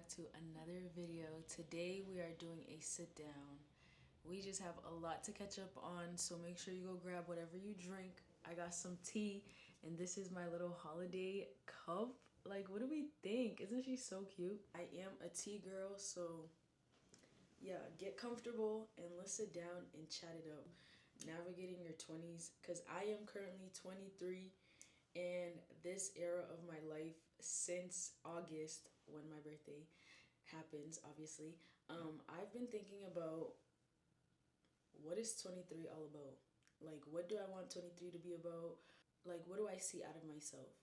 back to another video. Today we are doing a sit down. We just have a lot to catch up on, so make sure you go grab whatever you drink. I got some tea, and this is my little holiday cup. Like, what do we think? Isn't she so cute? I am a tea girl, so yeah, get comfortable and let's sit down and chat it up. Navigating your 20s, because I am currently 23, and this era of my life since August, when my birthday happens, obviously, I've been thinking about what is 23 all about? Like, what do I want 23 to be about? Like, what do I see out of myself?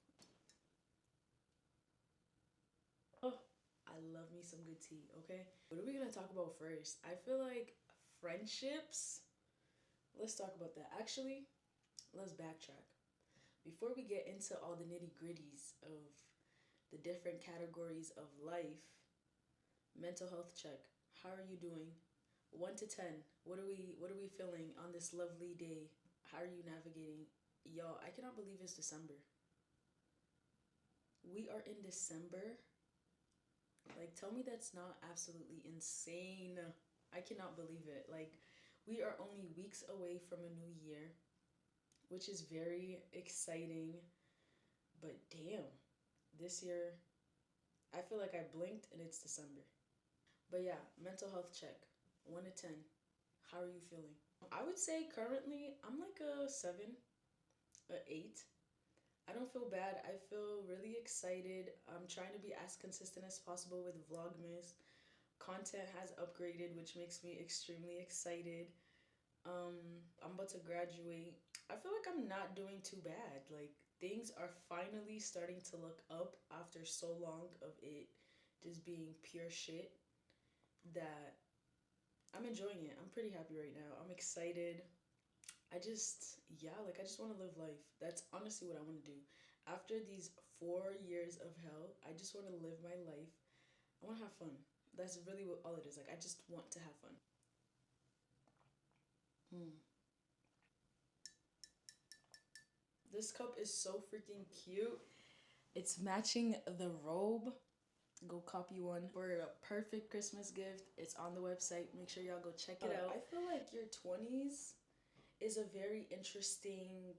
Oh, I love me some good tea, okay? What are we gonna talk about first? I feel like friendships. Let's talk about that. Actually, let's backtrack. Before we get into all the nitty gritties of the different categories of life, mental health check. How are you doing? 1 to 10. What are we feeling on this lovely day? How are you navigating? Y'all, I cannot believe it's December. We are in December. Like, tell me that's not absolutely insane. I cannot believe it. Like, we are only weeks away from a new year, which is very exciting. But damn, this year, I feel like I blinked and it's December. But yeah, mental health check. 1 to 10. How are you feeling? I would say currently I'm like a 7, a 8. I don't feel bad. I feel really excited. I'm trying to be as consistent as possible with Vlogmas. Content has upgraded, which makes me extremely excited. I'm about to graduate. I feel like I'm not doing too bad. Like, things are finally starting to look up after so long of it just being pure shit that I'm enjoying it. I'm pretty happy right now. I'm excited. I just want to live life. That's honestly what I want to do. After these 4 years of hell, I just want to live my life. I want to have fun. That's really what all it is. Like, I just want to have fun. Hmm. This cup is so freaking cute. It's matching the robe. Go copy one for a perfect Christmas gift. It's on the website. Make sure y'all go check it out. I feel like your 20s is a very interesting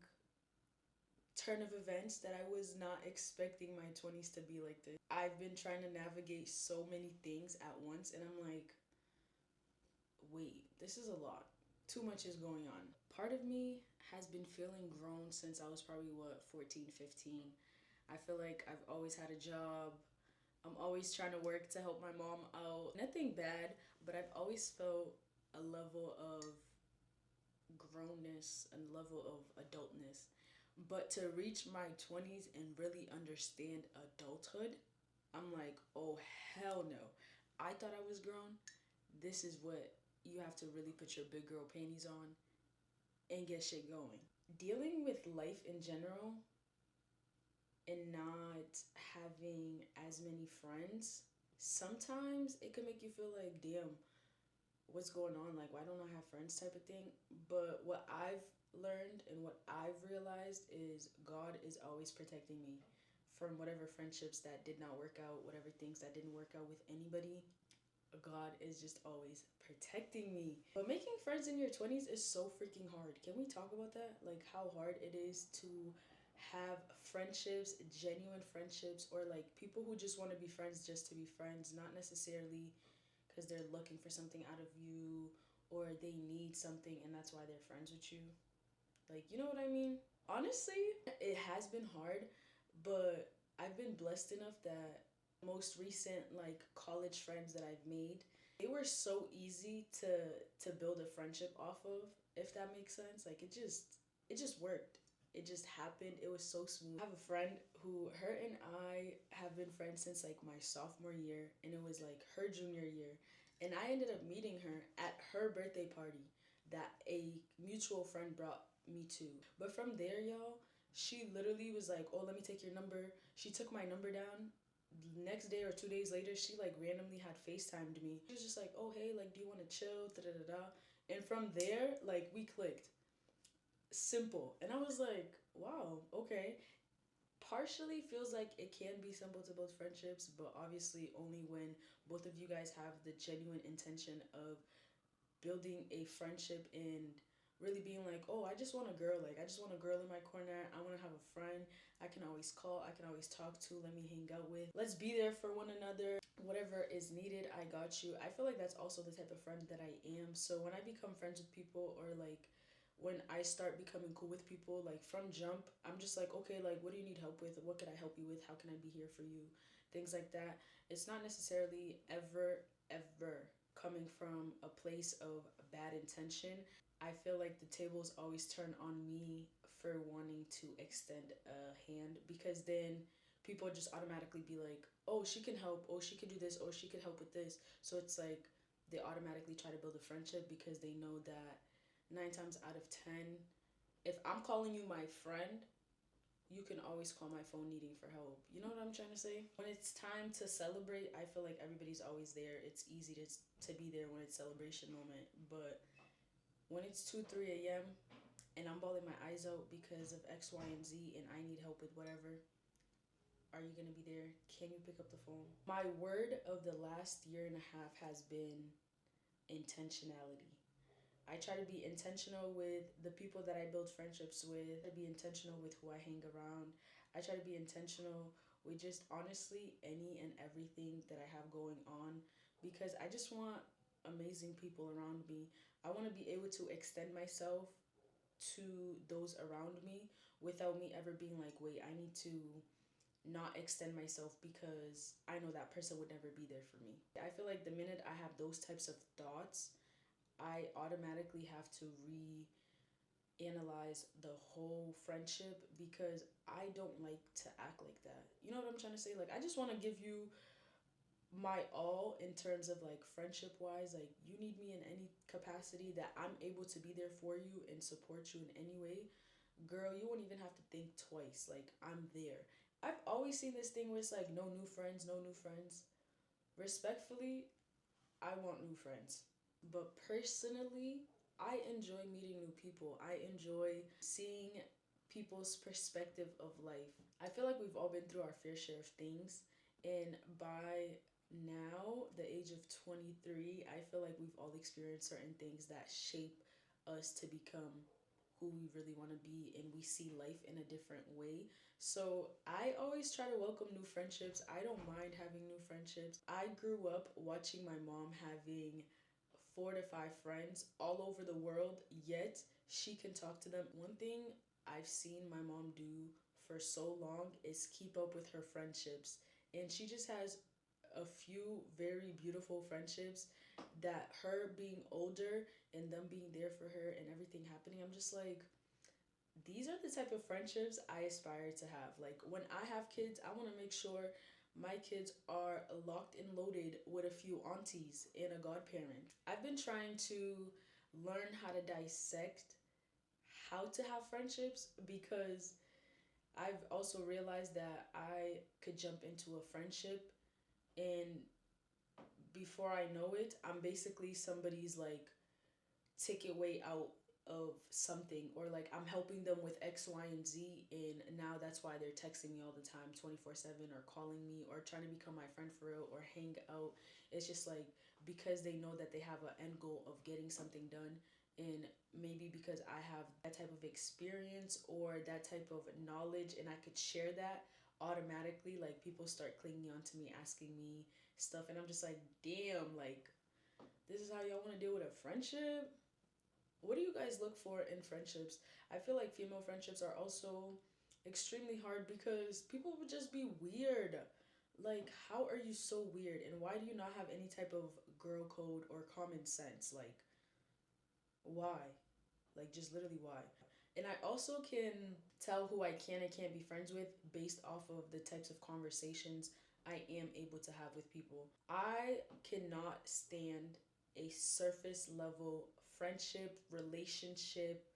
turn of events that I was not expecting my 20s to be like this. I've been trying to navigate so many things at once, and I'm like, wait, this is a lot. Too much is going on. Part of me has been feeling grown since I was probably, what, 14, 15. I feel like I've always had a job. I'm always trying to work to help my mom out. Nothing bad, but I've always felt a level of grownness and level of adultness. But to reach my 20s and really understand adulthood, I'm like, oh, hell no. I thought I was grown. This is what you have to really put your big girl panties on and get shit going. Dealing with life in general and not having as many friends, sometimes it can make you feel like, damn, what's going on? Like, why don't I have friends type of thing? But what I've learned and what I've realized is God is always protecting me from whatever friendships that did not work out, whatever things that didn't work out with anybody. God is just always protecting me. But making friends in your 20s is so freaking hard. Can we talk about that? Like, how hard it is to have friendships, genuine friendships, or like people who just want to be friends just to be friends, not necessarily because they're looking for something out of you or they need something and that's why they're friends with you. Like, you know what I mean? Honestly, it has been hard, but I've been blessed enough that most recent like college friends that I've made, they were so easy to build a friendship off of, if that makes sense. Like, it just worked. It just happened. It was so smooth. I have a friend who, her and I have been friends since like my sophomore year, and it was like her junior year. And I ended up meeting her at her birthday party that a mutual friend brought me to. But from there, y'all, she literally was like, oh, let me take your number. She took my number down. Next day or 2 days later, she like randomly had FaceTimed me. She was just like, oh, hey, like, do you want to chill? Da da da da. And from there, like, we clicked. Simple. And I was like, wow, okay. partially feels like it can be simple to build friendships, but obviously only when both of you guys have the genuine intention of building a friendship and really being like, oh, I just want a girl. Like, I just want a girl in my corner. I want to have a friend I can always call, I can always talk to, let me hang out with. Let's be there for one another. Whatever is needed, I got you. I feel like that's also the type of friend that I am. So when I become friends with people, or like when I start becoming cool with people, like from jump, I'm just like, okay, like, what do you need help with? What can I help you with? How can I be here for you? Things like that. It's not necessarily ever coming from a place of bad intention. I feel like the tables always turn on me for wanting to extend a hand, because then people just automatically be like, oh, she can help, oh, she can do this, oh, she can help with this. So it's like they automatically try to build a friendship because they know that 9 times out of 10, if I'm calling you my friend, you can always call my phone needing for help. You know what I'm trying to say? When it's time to celebrate, I feel like everybody's always there. It's easy to be there when it's celebration moment. But when it's 2, 3 a.m. and I'm bawling my eyes out because of X, Y, and Z and I need help with whatever, are you going to be there? Can you pick up the phone? My word of the last year and a half has been intentionality. I try to be intentional with the people that I build friendships with. I be intentional with who I hang around. I try to be intentional with just honestly any and everything that I have going on, because I just want amazing people around me. I want to be able to extend myself to those around me without me ever being like, wait, I need to not extend myself because I know that person would never be there for me. I feel like the minute I have those types of thoughts, I automatically have to reanalyze the whole friendship, because I don't like to act like that. You know what I'm trying to say? Like, I just want to give you my all in terms of like friendship wise. Like, you need me in any capacity that I'm able to be there for you and support you in any way, girl, you won't even have to think twice. Like, I'm there. I've always seen this thing where it's like, no new friends, no new friends. Respectfully, I want new friends. But personally, I enjoy meeting new people. I enjoy seeing people's perspective of life. I feel like we've all been through our fair share of things. And by now, the age of 23, I feel like we've all experienced certain things that shape us to become who we really want to be, and we see life in a different way. So I always try to welcome new friendships. I don't mind having new friendships. I grew up watching my mom having 4 to 5 friends all over the world, yet she can talk to them. One thing I've seen my mom do for so long is keep up with her friendships. And she just has a few very beautiful friendships that, her being older and them being there for her and everything happening, I'm just like, these are the type of friendships I aspire to have. Like, when I have kids, I want to make sure my kids are locked and loaded with a few aunties and a godparent. I've been trying to learn how to dissect how to have friendships, because I've also realized that I could jump into a friendship and before I know it, I'm basically somebody's like ticket way out of something, or like I'm helping them with X, Y, and Z, and now that's why they're texting me all the time 24/7, or calling me, or trying to become my friend for real, or hang out. It's just like, because they know that they have an end goal of getting something done, and maybe because I have that type of experience or that type of knowledge and I could share that, automatically like people start clinging on to me, asking me stuff, and I'm just like, damn, like, this is how y'all want to deal with a friendship? What do you guys look for in friendships? I feel like female friendships are also extremely hard because people would just be weird. Like, how are you so weird? And why do you not have any type of girl code or common sense? Like, why? Like, just literally why? And I also can tell who I can and can't be friends with based off of the types of conversations I am able to have with people. I cannot stand a surface level friendship, relationship,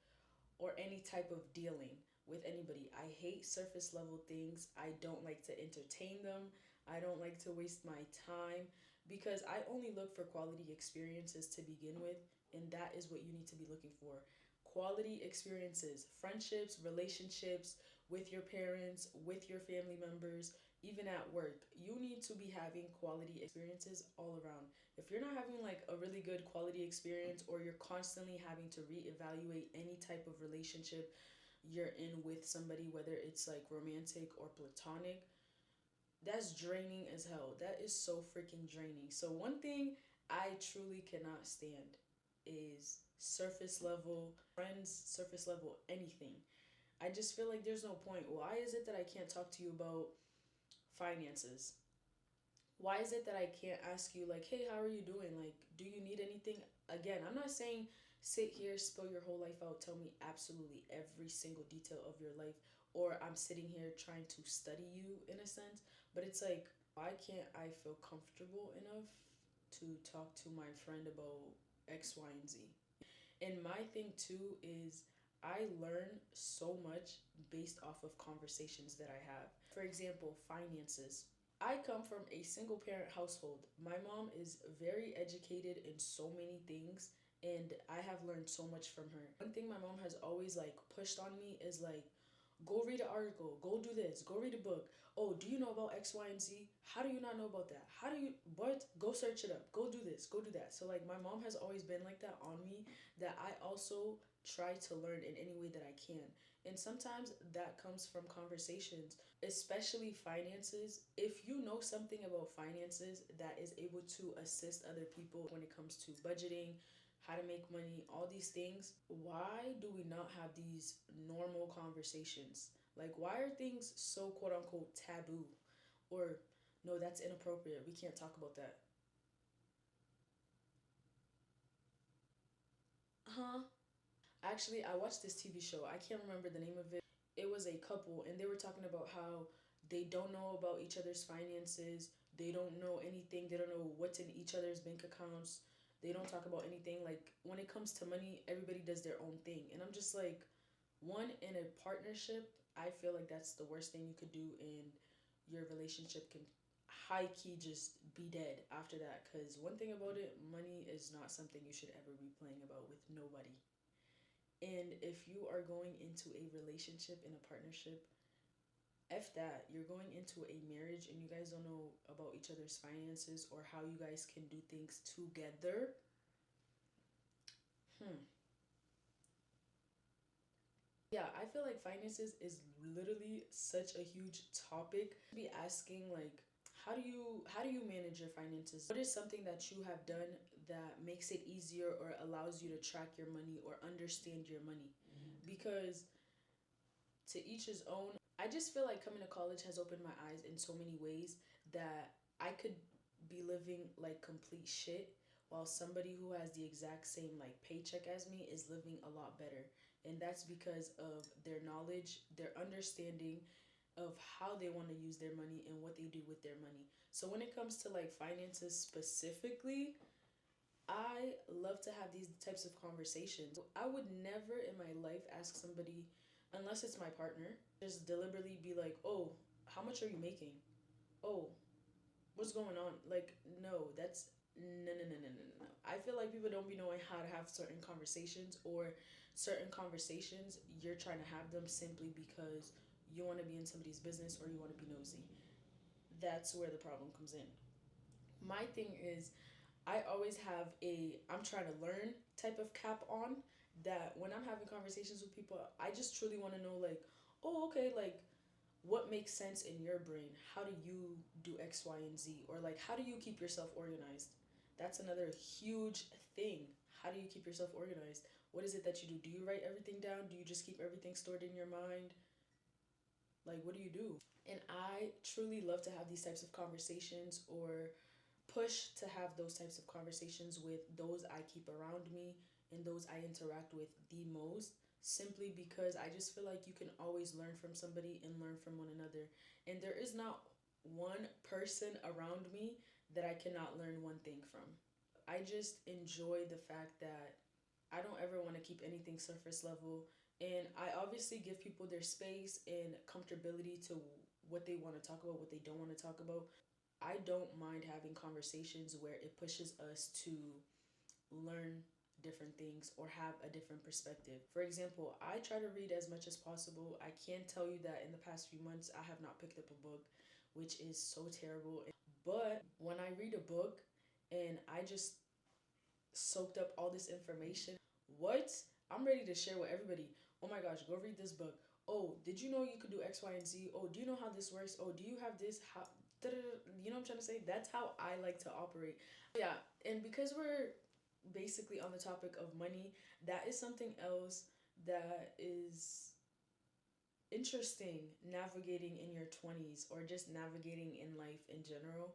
or any type of dealing with anybody. I hate surface level things. I don't like to entertain them. I don't like to waste my time, because I only look for quality experiences to begin with, and that is what you need to be looking for. Quality experiences, friendships, relationships, with your parents, with your family members, even at work. You need to be having quality experiences all around. If you're not having like a really good quality experience, or you're constantly having to reevaluate any type of relationship you're in with somebody, whether it's like romantic or platonic, that's draining as hell. That is so freaking draining. So one thing I truly cannot stand is surface level friends, surface level anything. I just feel like there's no point. Why is it that I can't talk to you about finances? Why is it that I can't ask you like, "Hey, how are you doing? Like, do you need anything?" Again, I'm not saying sit here, spill your whole life out, tell me absolutely every single detail of your life, or I'm sitting here trying to study you in a sense, but it's like, why can't I feel comfortable enough to talk to my friend about X, Y, and Z? And my thing too is I learn so much based off of conversations that I have. For example, finances. I come from a single parent household. My mom is very educated in so many things, and I have learned so much from her. One thing my mom has always like pushed on me is like, go read an article, go do this, go read a book. Oh, do you know about X, Y, and Z? How do you not know about that? How do you, what? Go search it up, go do this, go do that. So like my mom has always been like that on me, that I also try to learn in any way that I can. And sometimes that comes from conversations, especially finances. If you know something about finances that is able to assist other people when it comes to budgeting, how to make money, all these things, why do we not have these normal conversations? Like, why are things so quote unquote taboo? Or, no, that's inappropriate. We can't talk about that. Huh? Actually, I watched this TV show. I can't remember the name of it. It was a couple, and they were talking about how they don't know about each other's finances. They don't know anything. They don't know what's in each other's bank accounts. They don't talk about anything. Like, when it comes to money, everybody does their own thing. And I'm just like, one, in a partnership, I feel like that's the worst thing you could do, and your relationship can high key just be dead after that. Because one thing about it, money is not something you should ever be playing about with nobody. And if you are going into a relationship and a partnership, F that. You're going into a marriage and you guys don't know about each other's finances or how you guys can do things together. Hmm. Yeah, I feel like finances is literally such a huge topic. Be asking like, how do you manage your finances? What is something that you have done that makes it easier or allows you to track your money or understand your money? Because to each his own. I just feel like coming to college has opened my eyes in so many ways that I could be living like complete shit while somebody who has the exact same like paycheck as me is living a lot better. And that's because of their knowledge, their understanding of how they want to use their money and what they do with their money. So when it comes to like finances specifically, I love to have these types of conversations. I would never in my life ask somebody, unless it's my partner, just deliberately be like, oh, how much are you making? Oh, what's going on? Like, no, that's no, no, no, no, no, no. I feel like people don't be knowing how to have certain conversations, or certain conversations you're trying to have them simply because you want to be in somebody's business or you want to be nosy. That's where the problem comes in. My thing is, I always have a I'm trying to learn type of cap on, that when I'm having conversations with people, I just truly want to know like, oh, okay, like what makes sense in your brain? How do you do X, Y, and Z? Or like, how do you keep yourself organized? That's another huge thing. How do you keep yourself organized? What is it that you do? Do you write everything down? Do you just keep everything stored in your mind? Like, what do you do? And I truly love to have these types of conversations, or push to have those types of conversations with those I keep around me and those I interact with the most, simply because I just feel like you can always learn from somebody and learn from one another. And there is not one person around me that I cannot learn one thing from. I just enjoy the fact that I don't ever want to keep anything surface level. And I obviously give people their space and comfortability to what they want to talk about, what they don't want to talk about. I don't mind having conversations where it pushes us to learn different things or have a different perspective. For example, I try to read as much as possible. I can tell you that in the past few months, I have not picked up a book, which is so terrible. But when I read a book and I just soaked up all this information, what? I'm ready to share with everybody. Oh my gosh, go read this book. Oh, did you know you could do X, Y, and Z? Oh, do you know how this works? Oh, do you have this? How? You know what I'm trying to say? That's how I like to operate. Yeah, and because we're basically on the topic of money, that is something else that is interesting, navigating in your 20s or just navigating in life in general,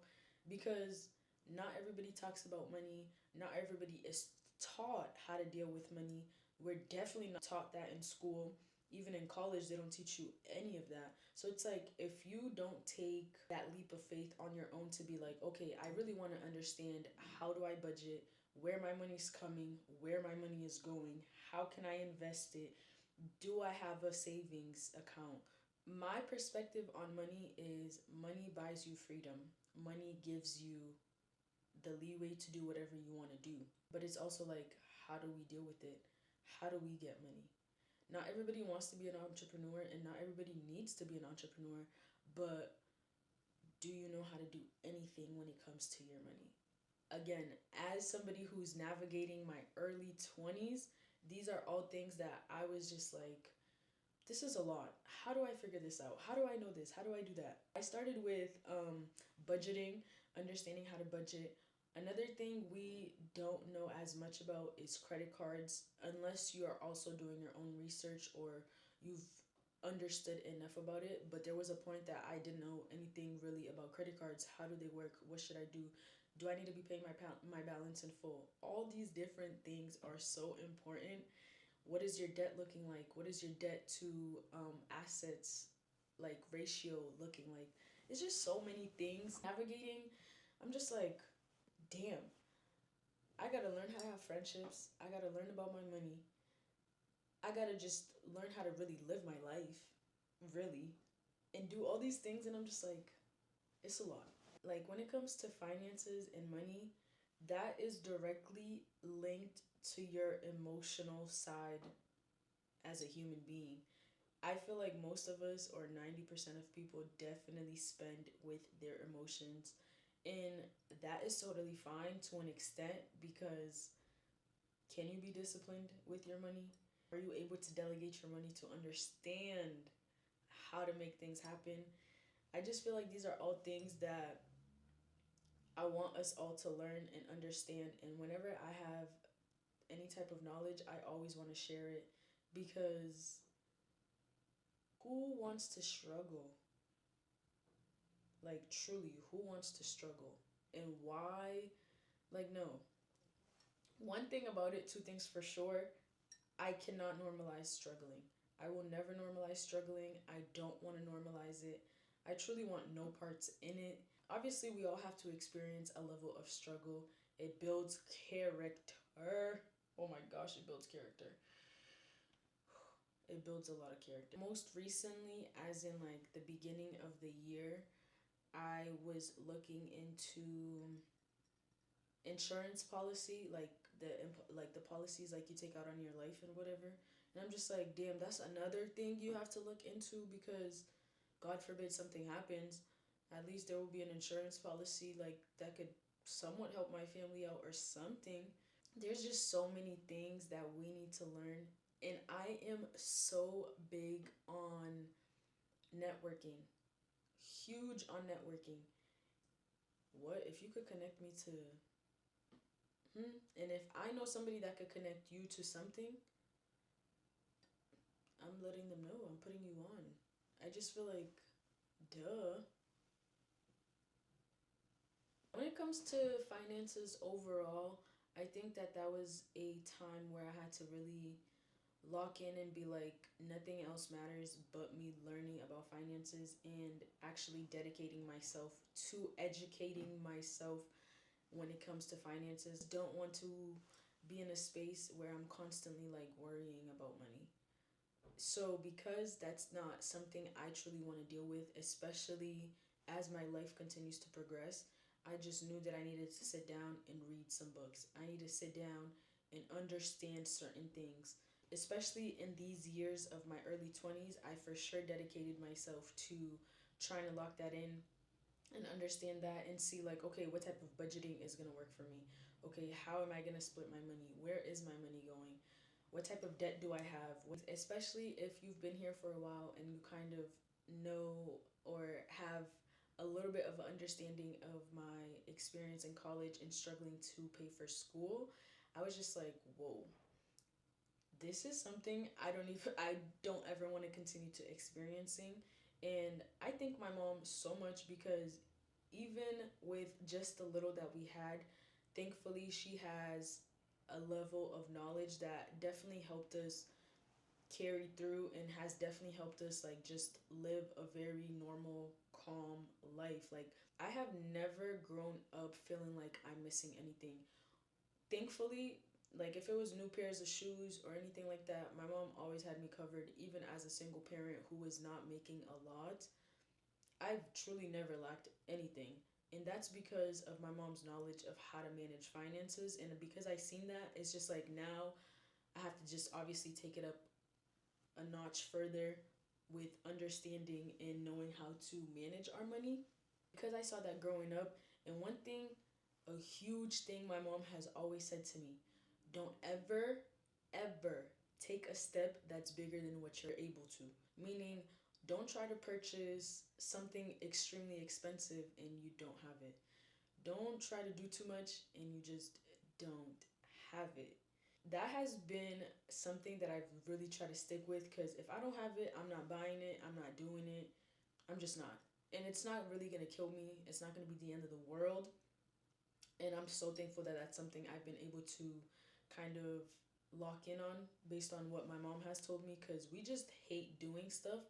because not everybody talks about money, not everybody is taught how to deal with money. We're definitely not taught that in school. Even in college, they don't teach you any of that. So it's like, if you don't take that leap of faith on your own to be like, okay, I really want to understand, how do I budget, where my money's coming, where my money is going, how can I invest it, do I have a savings account? My perspective on money is, money buys you freedom. Money gives you the leeway to do whatever you want to do. But it's also like, how do we deal with it? How do we get money? Not everybody wants to be an entrepreneur and not everybody needs to be an entrepreneur, but do you know how to do anything when it comes to your money? Again, as somebody who's navigating my early 20s, these are all things that I was just like, this is a lot. How do I figure this out? How do I know this? How do I do that? I started with budgeting, understanding how to budget. Another thing we don't know as much about is credit cards, unless you are also doing your own research or you've understood enough about it. But there was a point that I didn't know anything really about credit cards. How do they work? What should I do? Do I need to be paying my balance in full? All these different things are so important. What is your debt looking like? What is your debt to assets like ratio looking like? It's just so many things navigating. I'm just like, damn, I gotta learn how to have friendships. I gotta learn about my money. I gotta just learn how to really live my life, really, and do all these things. And I'm just like, it's a lot. Like, when it comes to finances and money, that is directly linked to your emotional side as a human being. I feel like most of us, or 90% of people, definitely spend with their emotions. And that is totally fine to an extent, because can you be disciplined with your money? Are you able to delegate your money to understand how to make things happen? I just feel like these are all things that I want us all to learn and understand. And whenever I have any type of knowledge, I always want to share it, because who wants to struggle? Like, truly, who wants to struggle? And why? Like, no. One thing about it, two things for sure, I cannot normalize struggling. I will never normalize struggling. I don't want to normalize it. I truly want no parts in it. Obviously, we all have to experience a level of struggle. It builds character. Oh my gosh, it builds character. It builds a lot of character. Most recently, as in like the beginning of the year, I was looking into insurance policy, like the policies like you take out on your life and whatever. And I'm just like, damn, that's another thing you have to look into, because God forbid something happens, at least there will be an insurance policy like that could somewhat help my family out or something. There's just so many things that we need to learn. And I am so big on networking, huge on networking. What if you could connect me to and if I know somebody that could connect you to something, I'm letting them know, I'm putting you on. I just feel like, duh. When it comes to finances overall, I think that that was a time where I had to really lock in and be like, nothing else matters but me learning about finances and actually dedicating myself to educating myself when it comes to finances. Don't want to be in a space where I'm constantly like worrying about money. So, because that's not something I truly want to deal with, especially as my life continues to progress, I just knew that I needed to sit down and read some books. I need to sit down and understand certain things. Especially in these years of my early 20s, I for sure dedicated myself to trying to lock that in and understand that and see, like, okay, what type of budgeting is going to work for me? Okay, how am I going to split my money? Where is my money going? What type of debt do I have? Especially if you've been here for a while and you kind of know or have a little bit of an understanding of my experience in college and struggling to pay for school, I was just like, whoa, this is something I don't ever want to continue to experiencing. And I thank my mom so much because even with just the little that we had, thankfully she has a level of knowledge that definitely helped us carry through and has definitely helped us like just live a very normal, calm life. Like I have never grown up feeling like I'm missing anything. Thankfully, like if it was new pairs of shoes or anything like that, my mom always had me covered. Even as a single parent who was not making a lot, I've truly never lacked anything. And that's because of my mom's knowledge of how to manage finances. And because I seen that, it's just like now I have to just obviously take it up a notch further with understanding and knowing how to manage our money. Because I saw that growing up, and one thing, a huge thing my mom has always said to me, don't ever, ever take a step that's bigger than what you're able to. Meaning, don't try to purchase something extremely expensive and you don't have it. Don't try to do too much and you just don't have it. That has been something that I've really tried to stick with because if I don't have it, I'm not buying it, I'm not doing it, I'm just not. And it's not really gonna kill me, it's not gonna be the end of the world. And I'm so thankful that that's something I've been able to kind of lock in on based on what my mom has told me because we just hate doing stuff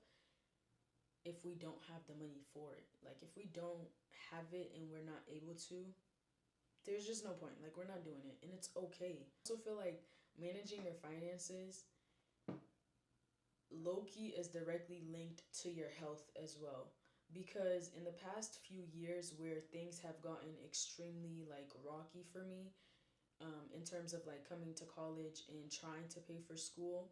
if we don't have the money for it. Like if we don't have it and we're not able to, there's just no point. Like we're not doing it and it's okay. I also feel like managing your finances low key is directly linked to your health as well. Because in the past few years where things have gotten extremely like rocky for me, in terms of like coming to college and trying to pay for school,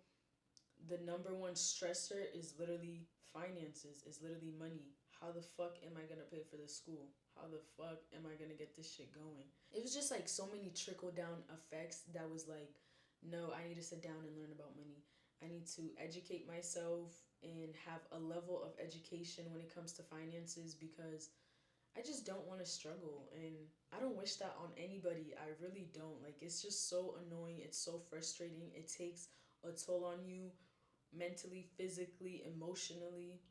the number one stressor is literally finances, is literally money. How the fuck am I gonna pay for this school? How the fuck am I gonna get this shit going? It was just like so many trickle down effects that was like, no, I need to sit down and learn about money. I need to educate myself and have a level of education when it comes to finances because I just don't want to struggle and I don't wish that on anybody. I really don't. Like it's just so annoying. It's so frustrating. It takes a toll on you mentally, physically, emotionally,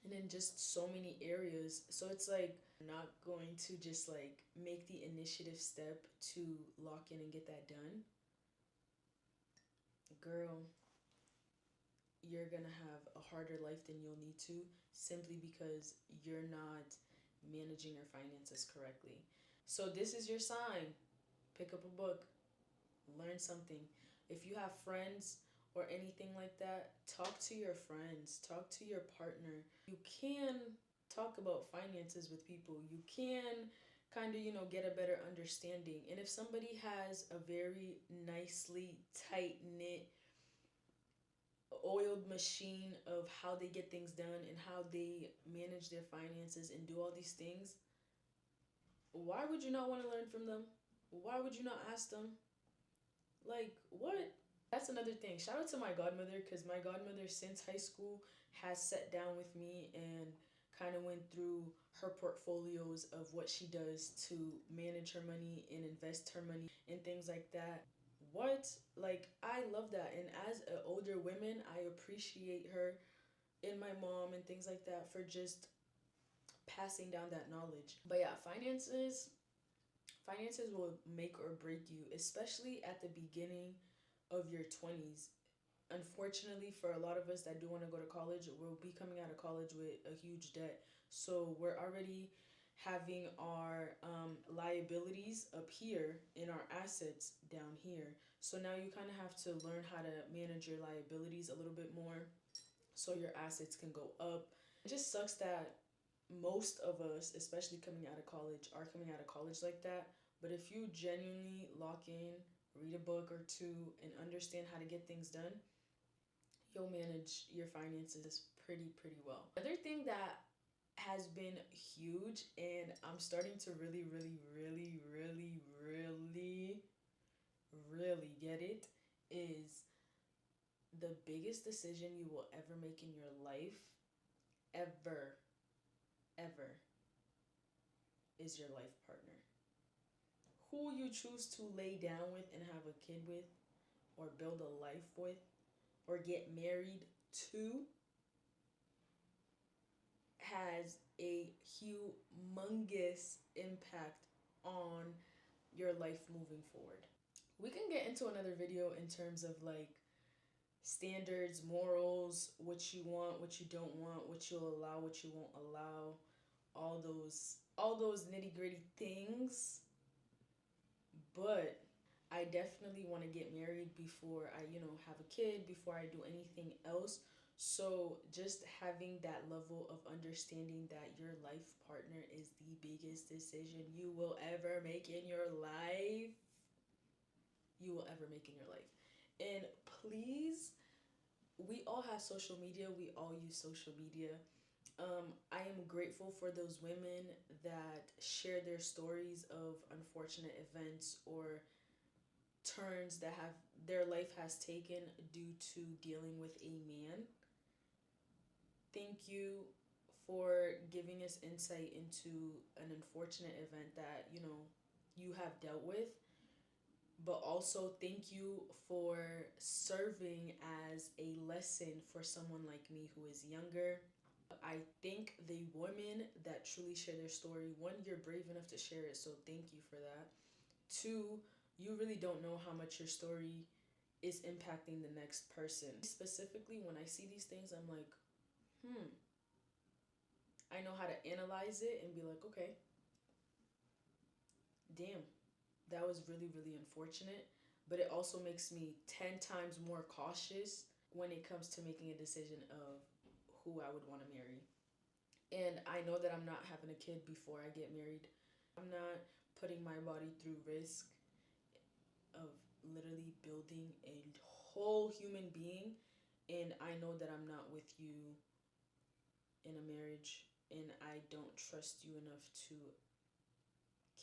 and in just so many areas. So it's like not going to just like make the initiative step to lock in and get that done. Girl, you're gonna have a harder life than you'll need to simply because you're not managing your finances correctly. So this is your sign. Pick up a book, learn something. If you have friends or anything like that, talk to your friends, talk to your partner. You can talk about finances with people. You can kind of, get a better understanding. And if somebody has a very nicely tight knit oiled machine of how they get things done and how they manage their finances and do all these things, why would you not want to learn from them? Why would you not ask them? Like, what? That's another thing. Shout out to my godmother because my godmother, since high school, has sat down with me and kind of went through her portfolios of what she does to manage her money and invest her money and things like that. What? Like, I love that. And as an older woman, I appreciate her and my mom and things like that for just passing down that knowledge. But yeah, finances will make or break you, especially at the beginning of your 20s. Unfortunately, for a lot of us that do want to go to college, we'll be coming out of college with a huge debt. So we're already having our liabilities up here and our assets down here. So now you kind of have to learn how to manage your liabilities a little bit more so your assets can go up. It just sucks that most of us, especially coming out of college, are coming out of college like that. But if you genuinely lock in read a book or two, and understand how to get things done, you'll manage your finances pretty well. Another thing that has been huge, and I'm starting to really get it, is the biggest decision you will ever make in your life, ever, ever, is your life partner. Who you choose to lay down with and have a kid with, or build a life with, or get married to, has a humongous impact on your life moving forward. We can get into another video in terms of like standards, morals, what you want, what you don't want, what you'll allow, what you won't allow, all those nitty-gritty things. But I definitely want to get married before I, have a kid, before I do anything else. So just having that level of understanding that your life partner is the biggest decision you will ever make in your life. You will ever make in your life. And please, we all have social media. We all use social media. I am grateful for those women that share their stories of unfortunate events or turns that have their life has taken due to dealing with a man. Thank you for giving us insight into an unfortunate event that, you have dealt with. But also thank you for serving as a lesson for someone like me who is younger. I thank the women that truly share their story. One, you're brave enough to share it, so thank you for that. Two, you really don't know how much your story is impacting the next person. Specifically, when I see these things, I'm like, I know how to analyze it and be like, okay, damn, that was really unfortunate. But it also makes me 10 times more cautious when it comes to making a decision of who I would want to marry. And I know that I'm not having a kid before I get married. I'm not putting my body through risk of literally building a whole human being. And I know that I'm not with you in a marriage, and I don't trust you enough to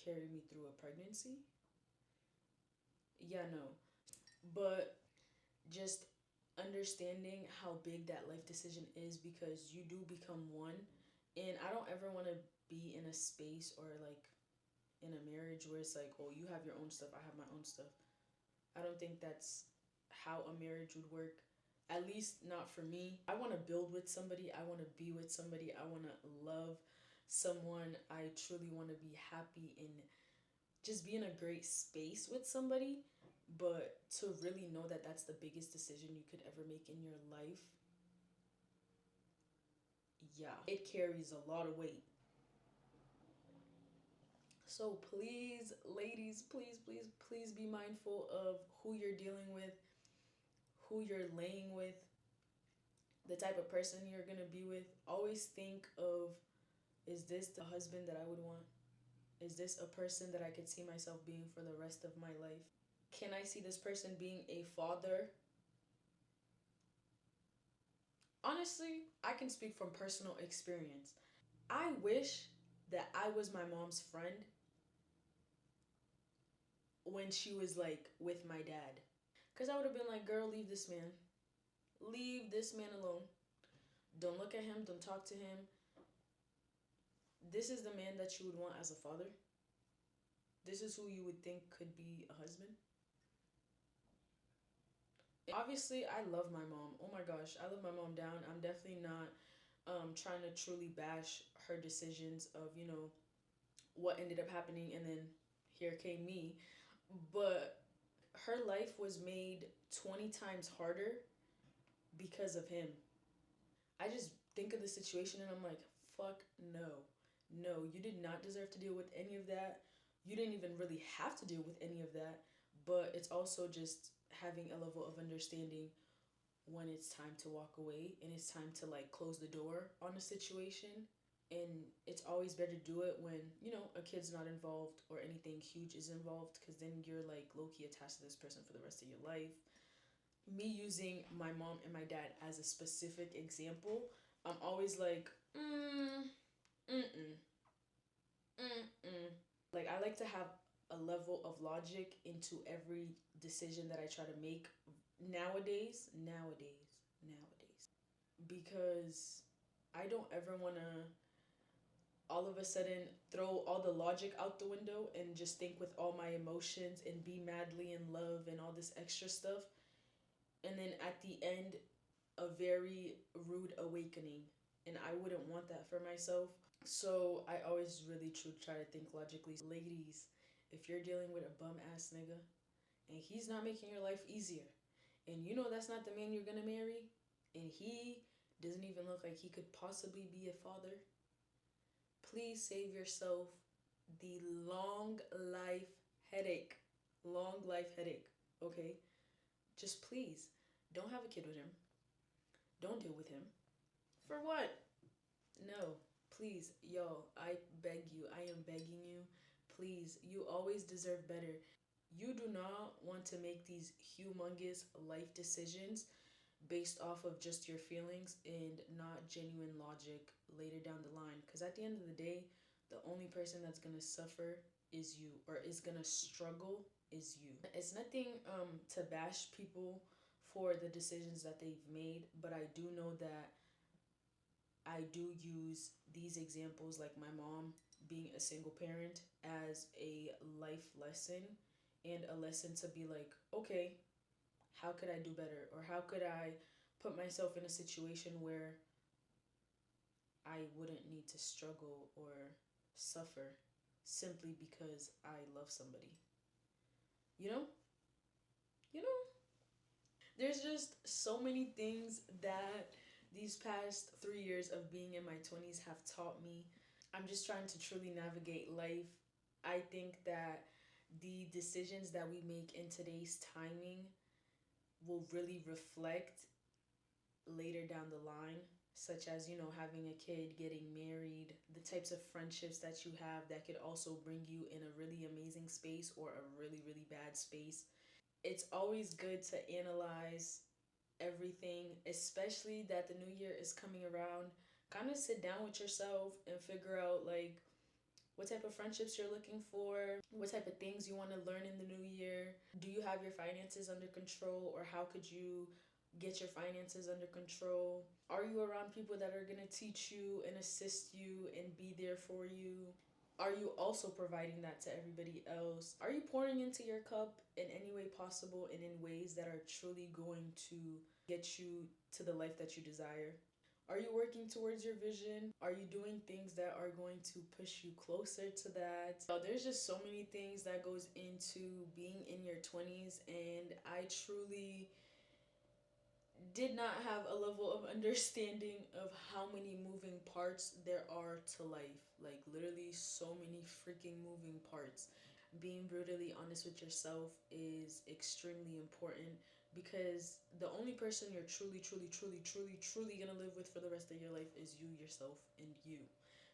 carry me through a pregnancy. Yeah, no. But just understanding how big that life decision is, because you do become one. And I don't ever want to be in a space or like in a marriage where it's like, oh, you have your own stuff, I have my own stuff. I don't think that's how a marriage would work. At least not for me. I want to build with somebody. I want to be with somebody. I want to love someone. I truly want to be happy and just be in a great space with somebody. But to really know that that's the biggest decision you could ever make in your life, yeah, it carries a lot of weight. So please, ladies, please be mindful of who you're dealing with, who you're laying with, the type of person you're going to be with. Always think of, is this the husband that I would want? Is this a person that I could see myself being for the rest of my life? Can I see this person being a father? Honestly, I can speak from personal experience. I wish that I was my mom's friend when she was like with my dad. Because I would have been like, girl, leave this man. Leave this man alone. Don't look at him. Don't talk to him. This is the man that you would want as a father. This is who you would think could be a husband. Obviously, I love my mom. Oh my gosh, I love my mom down. I'm definitely not trying to truly bash her decisions of, what ended up happening, and then here came me. But her life was made 20 times harder because of him. I just think of the situation and I'm like, fuck no. No, you did not deserve to deal with any of that. You didn't even really have to deal with any of that. But it's also just having a level of understanding when it's time to walk away and it's time to like close the door on a situation. And it's always better to do it when, you know, a kid's not involved or anything huge is involved, because then you're like low-key attached to this person for the rest of your life. Me using my mom and my dad as a specific example, I'm always like, mm-mm, mm-mm. Like, I like to have a level of logic into every decision that I try to make nowadays. Because I don't ever want to all of a sudden throw all the logic out the window and just think with all my emotions and be madly in love and all this extra stuff. And then at the end, a very rude awakening. And I wouldn't want that for myself. So I always really try to think logically. Ladies, if you're dealing with a bum ass nigga and he's not making your life easier, and you know that's not the man you're gonna marry, and he doesn't even look like he could possibly be a father, please save yourself the long life headache. Long life headache, okay? Just please don't have a kid with him. Don't deal with him. For what? No, please, yo, I beg you. I am begging you. Please, you always deserve better. You do not want to make these humongous life decisions based off of just your feelings and not genuine logic later down the line. Because at the end of the day, the only person that's going to suffer is you, or is going to struggle is you. It's nothing to bash people for the decisions that they've made, but I do know that I do use these examples, like my mom being a single parent, as a life lesson and a lesson to be like, okay, how could I do better? Or how could I put myself in a situation where I wouldn't need to struggle or suffer simply because I love somebody? You know? You know? There's just so many things that these past 3 years of being in my 20s have taught me. I'm just trying to truly navigate life. I think that the decisions that we make in today's timing will really reflect later down the line, such as, you know, having a kid, getting married, the types of friendships that you have that could also bring you in a really amazing space or a really, really bad space. It's always good to analyze everything, especially that the new year is coming around. Kind of sit down with yourself and figure out like what type of friendships you're looking for, what type of things you want to learn in the new year. Do you have your finances under control, or how could you get your finances under control? Are you around people that are going to teach you and assist you and be there for you? Are you also providing that to everybody else? Are you pouring into your cup in any way possible and in ways that are truly going to get you to the life that you desire? Are you working towards your vision? Are you doing things that are going to push you closer to that? So there's just so many things that goes into being in your 20s, and I truly did not have a level of understanding of how many moving parts there are to life. Like, literally, so many freaking moving parts. Being brutally honest with yourself is extremely important, because the only person you're truly gonna live with for the rest of your life is you, yourself, and you.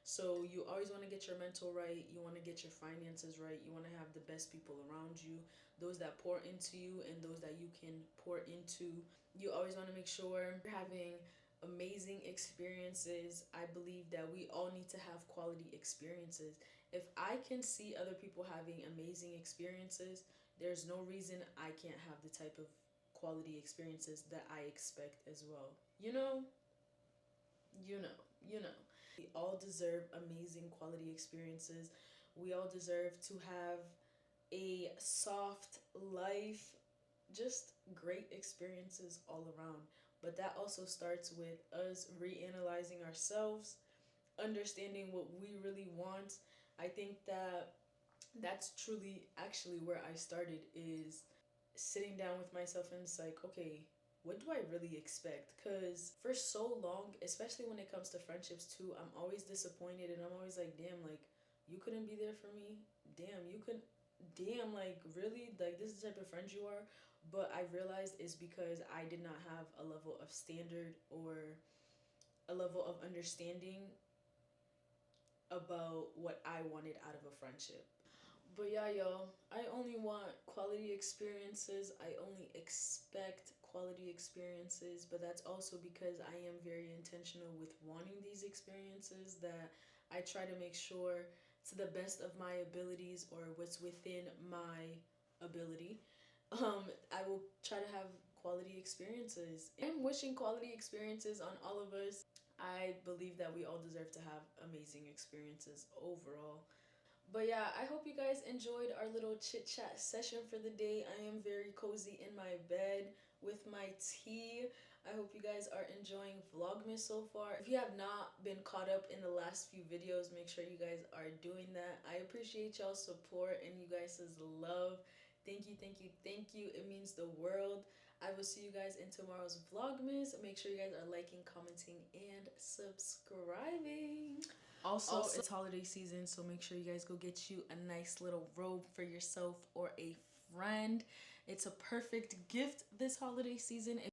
So you always want to get your mental right, you want to get your finances right, you want to have the best people around you, those that pour into you and those that you can pour into. You always want to make sure you're having amazing experiences. I believe that we all need to have quality experiences. If I can see other people having amazing experiences, there's no reason I can't have the type of quality experiences that I expect as well. You know? You know. You know. We all deserve amazing quality experiences. We all deserve to have a soft life, just great experiences all around. But that also starts with us reanalyzing ourselves, understanding what we really want. I think that that's truly actually where I started, is sitting down with myself and it's like, okay, what do I really expect? Because for so long, especially when it comes to friendships too, I'm always disappointed and I'm always like, damn, like, you couldn't be there for me. Damn, you could, damn, like, really? Like, this is the type of friend you are? But I realized it's because I did not have a level of standard or a level of understanding about what I wanted out of a friendship. But yeah, y'all, I only want quality experiences. I only expect quality experiences, but that's also because I am very intentional with wanting these experiences that I try to make sure to the best of my abilities or what's within my ability. I will try to have quality experiences. I'm wishing quality experiences on all of us. I believe that we all deserve to have amazing experiences overall. But yeah, I hope you guys enjoyed our little chit chat session for the day. I am very cozy in my bed with my tea. I hope you guys are enjoying Vlogmas so far. If you have not been caught up in the last few videos, make sure you guys are doing that. I appreciate y'all's support and you guys' love. Thank you, thank you, thank you. It means the world. I will see you guys in tomorrow's Vlogmas. Make sure you guys are liking, commenting, and subscribing. Also, it's holiday season, so make sure you guys go get you a nice little robe for yourself or a friend. It's a perfect gift this holiday season.